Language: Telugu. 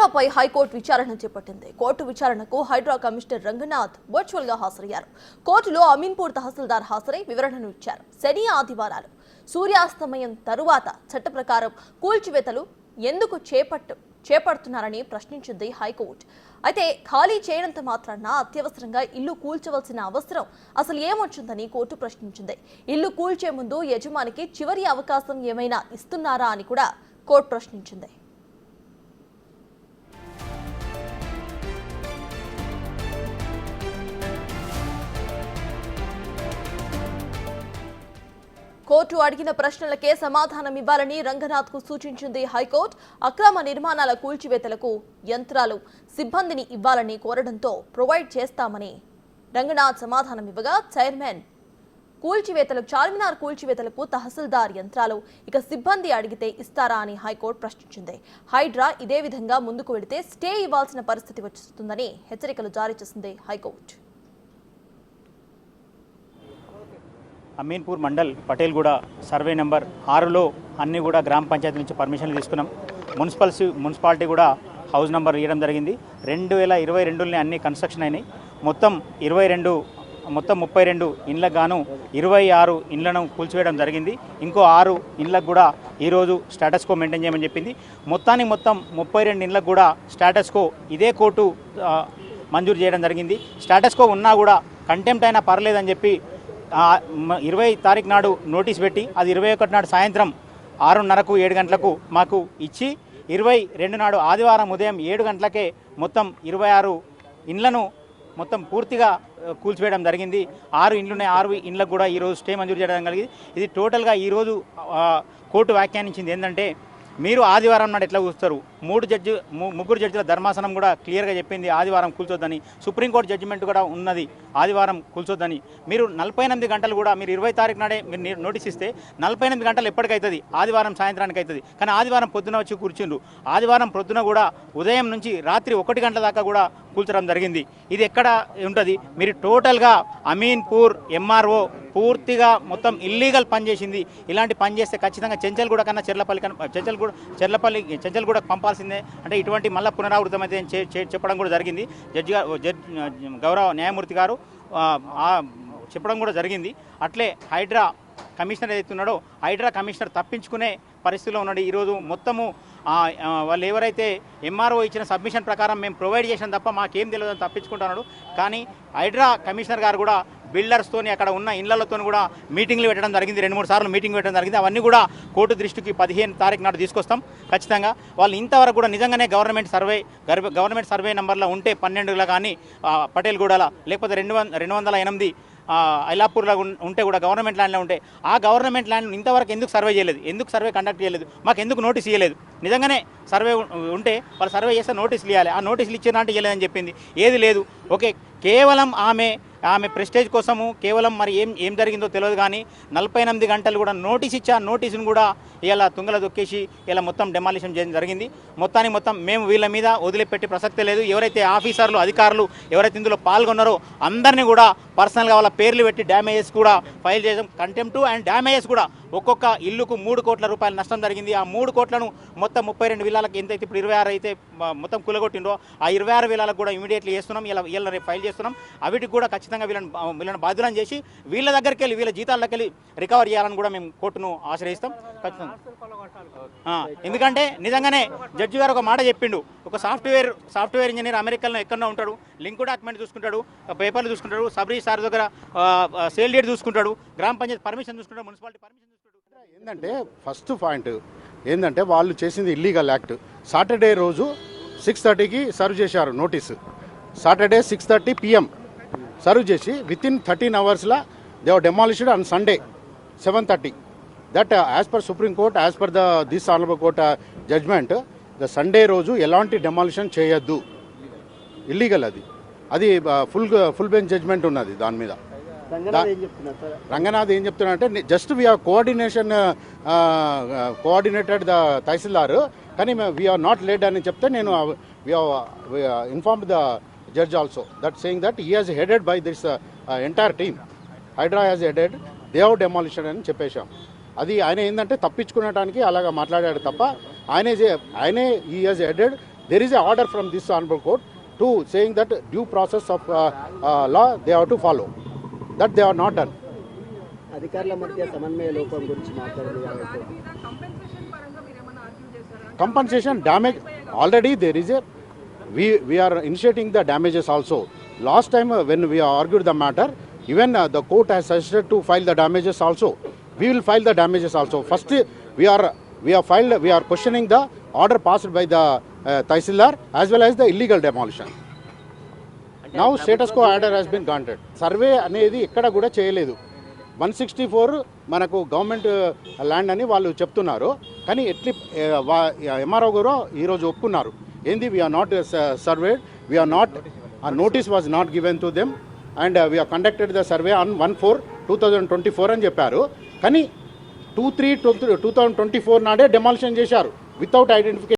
హైడ్రాపై హైకోర్టు విచారణ చేపట్టింది. కోర్టు విచారణకు హైడ్రా కమిషనర్ రంగనాథ్ వర్చువల్ గా హాజరయ్యారు. కోర్టులో అమీన్పూర్ తహసీల్దార్ హాజరై వివరణను ఇచ్చారు. శని ఆదివారాలు సూర్యాస్తమయం తరువాత చట్ట ప్రకారం కూల్చివేతలు ఎందుకు చేపడుతున్నారని ప్రశ్నించింది హైకోర్టు. అయితే ఖాళీ చేయనంత మాత్రాన అత్యవసరంగా ఇల్లు కూల్చవలసిన అవసరం అసలు ఏమొచ్చిందని కోర్టు ప్రశ్నించింది. ఇల్లు కూల్చే ముందు యజమానికి చివరి అవకాశం ఏమైనా ఇస్తున్నారా అని కూడా కోర్టు ప్రశ్నించింది. కోర్టు అడిగిన ప్రశ్నలకే సమాధానం ఇవ్వాలని రంగనాథ్కు సూచించింది హైకోర్టు. అక్రమ నిర్మాణాల కూల్చివేతలకు యంత్రాలు, సిబ్బందిని ఇవ్వాలని కోరడంతో ప్రొవైడ్ చేస్తామని రంగనాథ్ సమాధానం ఇవ్వగా, చైర్మన్ కూల్చివేతలకు చార్మినార్ కూల్చివేతలకు తహసీల్దార్ యంత్రాలు, ఇక సిబ్బంది అడిగితే ఇస్తారా అని హైకోర్టు ప్రశ్నించింది. హైడ్రా ఇదే విధంగా ముందుకు వెళితే స్టే ఇవ్వాల్సిన పరిస్థితి వస్తుందని హెచ్చరికలు జారీ చేసింది high court. Ameenpur mandal Patelguda survey number 6లో అన్నీ కూడా గ్రామ పంచాయతీ నుంచి పర్మిషన్లు తీసుకున్నాం. మున్సిపాలిటీ కూడా హౌస్ నెంబర్ ఇవ్వడం జరిగింది. 2022లోనే అన్ని కన్స్ట్రక్షన్ అయినాయి. మొత్తం 32 ఇండ్లకు గాను 26 ఇండ్లను కూల్చివేయడం జరిగింది. ఇంకో 6 ఇండ్లకు కూడా ఈరోజు స్టేటస్ కో మెయింటైన్ చేయమని చెప్పింది. మొత్తం 32 ఇండ్లకు కూడా స్టేటస్ కో ఇదే కోర్టు మంజూరు చేయడం జరిగింది. స్టేటస్ కో ఉన్నా కూడా కంటెంప్ట్ అయినా పర్లేదని చెప్పి 20 తారీఖు నాడు నోటీస్ పెట్టి అది 21 నాడు సాయంత్రం 6:30కు 7 గంటలకు మాకు ఇచ్చి 22 నాడు ఆదివారం ఉదయం 7 గంటలకే మొత్తం 26 ఇండ్లను మొత్తం పూర్తిగా కూల్చివేయడం జరిగింది. 6 ఇండ్లున్నాయి. 6 ఇండ్లకు కూడా ఈరోజు స్టే మంజూరు చేయడం కలిగింది. ఇది టోటల్గా ఈరోజు కోర్టు వ్యాఖ్యానించింది ఏంటంటే, మీరు ఆదివారం నాడు ఎట్లా కూర్చుతారు? ముగ్గురు జడ్జిల ధర్మాసనం కూడా క్లియర్గా చెప్పింది ఆదివారం కూల్చొద్దని. సుప్రీంకోర్టు జడ్జిమెంట్ కూడా ఉన్నది ఆదివారం కూల్చొద్దని. మీరు 48 గంటలు కూడా మీరు 20 తారీఖు నాడే మీరు నోటీస్ ఇస్తే 48 గంటలు ఎప్పటికవుతుంది? ఆదివారం సాయంత్రానికి అవుతుంది. కానీ ఆదివారం పొద్దున వచ్చి కూర్చుండ్రు. ఆదివారం పొద్దున కూడా ఉదయం నుంచి రాత్రి 1 గంటల దాకా కూడా కూల్చడం జరిగింది. ఇది ఎక్కడ ఉంటుంది? మీరు టోటల్గా అమీన్పూర్ ఎంఆర్ఓ పూర్తిగా మొత్తం ఇల్లీగల్ పని చేసింది. ఇలాంటి పని చేస్తే ఖచ్చితంగా చెంచల్గూడ కన్నా చెర్లపల్లి పంపాల్సిందే. అంటే ఇటువంటి మళ్ళీ పునరావృతం అయితే చెప్పడం కూడా జరిగింది. గౌరవ న్యాయమూర్తి గారు చెప్పడం కూడా జరిగింది. అట్లే హైడ్రా కమిషనర్ ఏదైతే ఉన్నాడో హైడ్రా కమిషనర్ తప్పించుకునే పరిస్థితిలో ఉన్నాడు. ఈరోజు మొత్తము వాళ్ళు ఎవరైతే ఎంఆర్ఓ ఇచ్చిన సబ్మిషన్ ప్రకారం మేము ప్రొవైడ్ చేసాం తప్ప మాకేం తెలియదని తప్పించుకుంటున్నాడు. కానీ హైడ్రా కమిషనర్ గారు కూడా బిల్డర్స్తోని అక్కడ ఉన్న ఇళ్లతో కూడా మీటింగ్లు పెట్టడం జరిగింది. 2-3 సార్లు మీటింగ్ పెట్టడం జరిగింది. అవన్నీ కూడా కోర్టు దృష్టికి 15 తారీఖు నాడు తీసుకొస్తాం ఖచ్చితంగా. వాళ్ళు ఇంతవరకు కూడా నిజంగానే గవర్నమెంట్ సర్వే నెంబర్లో ఉంటే 12లో కానీ పటేల్గూడలో లేకపోతే 208 ఐలాపూర్లో ఉంటే కూడా గవర్నమెంట్ ల్యాండ్లో ఉంటే ఆ గవర్నమెంట్ ల్యాండ్ ఇంతవరకు ఎందుకు సర్వే చేయలేదు? ఎందుకు సర్వే కండక్ట్ చేయలేదు? మాకు ఎందుకు నోటీస్ ఇవ్వలేదు? నిజంగానే సర్వే ఉంటే వాళ్ళు సర్వే చేస్తే నోటీసులు ఇవ్వాలి. ఆ నోటీసులు ఇచ్చినా అంటే ఇవ్వలేదని చెప్పింది. ఏది లేదు. ఓకే, కేవలం ఆమె ప్రెస్టేజ్ కోసము కేవలం మరి ఏం జరిగిందో తెలియదు. కానీ 48 గంటలు కూడా నోటీస్ ఇచ్చా. నోటీసును కూడా ఇలా తుంగల దొక్కేసి ఇలా మొత్తం డెమాలిషన్ చేయడం జరిగింది. మొత్తం మేము వీళ్ళ మీద వదిలిపెట్టి ప్రసక్తే లేదు. ఎవరైతే ఆఫీసర్లు అధికారులు ఎవరైతే ఇందులో పాల్గొన్నారో అందరినీ కూడా పర్సనల్గా వాళ్ళ పేర్లు పెట్టి డ్యామేజెస్ కూడా ఫైల్ చేసాం. కంటెంప్ట్ అండ్ డ్యామేజెస్ కూడా ఒక్కొక్క ఇల్లుకు 3 కోట్ల రూపాయల నష్టం జరిగింది. ఆ 3 కోట్లను మొత్తం 32 విల్లాలకు ఎంతైతే ఇప్పుడు 26 అయితే మొత్తం కులగొట్టిండో ఆ 26 విల్లాలకు కూడా ఇమీడియట్లీ చేస్తున్నాం. ఇలా రేపు ఫైల్ చేస్తున్నాం. అవిటికి కూడా ఖచ్చితంగా వీళ్ళని బాధ్యులను చేసి వీళ్ళ దగ్గరికి వెళ్ళి వీళ్ళ జీతాల్లోకి వెళ్ళి రికవర్ చేయాలని కూడా మేము కోర్టును ఆశ్రయిస్తాం ఖచ్చితంగా. ఎందుకంటే నిజంగానే జడ్జి గారు ఒక మాట చెప్పిండు. ఒక సాఫ్ట్వేర్ ఇంజనీర్ అమెరికాలో ఎక్కడో ఉంటాడు, లింక్ డాక్యుమెంట్ చూసుకుంటాడు, పేపర్లు చూసుకుంటాడు, సబ్రీ సార్ దగ్గర సేల్ డేట్ చూసుకుంటాడు, గ్రామ పంచాయతీ పర్మిషన్ చూసుకుంటాడు, మున్సిపాలిటీ పర్మిషన్ చూసుకుంటాడు. ఏంటంటే ఫస్ట్ పాయింట్ ఏంటంటే వాళ్ళు చేసింది ఇల్లీగల్ యాక్ట్. సాటర్డే రోజు 6:30కి సర్వ్ చేశారు నోటీసు. సాటర్డే 6:30 PM సర్వ్ చేసి వితిన్ 13 అవర్స్లో they are demolished on Sunday 7:30. That as per Supreme Court, as per this honourable court judgement, the Sunday రోజు ఎలాంటి డెమాలిషన్ చేయొద్దు, ఇల్లీగల్. అది ఫుల్ బెంచ్ జడ్జ్మెంట్ ఉన్నది దాని మీద. రంగనాథ్ ఏం చెప్తున్నారంటే just we are coordinated the tahsildar, కానీ వీఆర్ నాట్ లెడ్ అని చెప్తే నేను informed the judge also that saying that he has headed by this entire team. HYDRAA has headed, they have demolition అని చెప్పేశాం. అది ఆయన ఏంటంటే తప్పించుకునడానికి అలాగా మాట్లాడాడు తప్ప ఆయనే he has headed there is an order from this honorable court to saying that due process of law they have to follow. That they are not done. అధికారుల మధ్య సమన్వయ లోపం గురించి మాట్లాడింది. Compensation damage, already there is a, we are initiating the damages also. Last time when we argued the matter, even the court has suggested to file the damages also. We will file the damages also. First we are questioning the order passed by the Tahsildar as well as the illegal demolition. Now status quo order has been granted. Survey అనేది ఎక్కడ కూడా చేయలేదు. 164 మనకు గవర్నమెంట్ ల్యాండ్ అని వాళ్ళు చెప్తున్నారు. కానీ ఎట్లీ ఎంఆర్ఓ గారు ఈరోజు ఒప్పుకున్నారు. ఏంది we are not served, we are not, ఆ notice was not given to them and we are conducted the survey on 1/4/2024 అని చెప్పారు. కానీ 2/3/2024 నాడే డెమాలిషన్ చేశారు వితౌట్ ఐడెంటిఫికేషన్.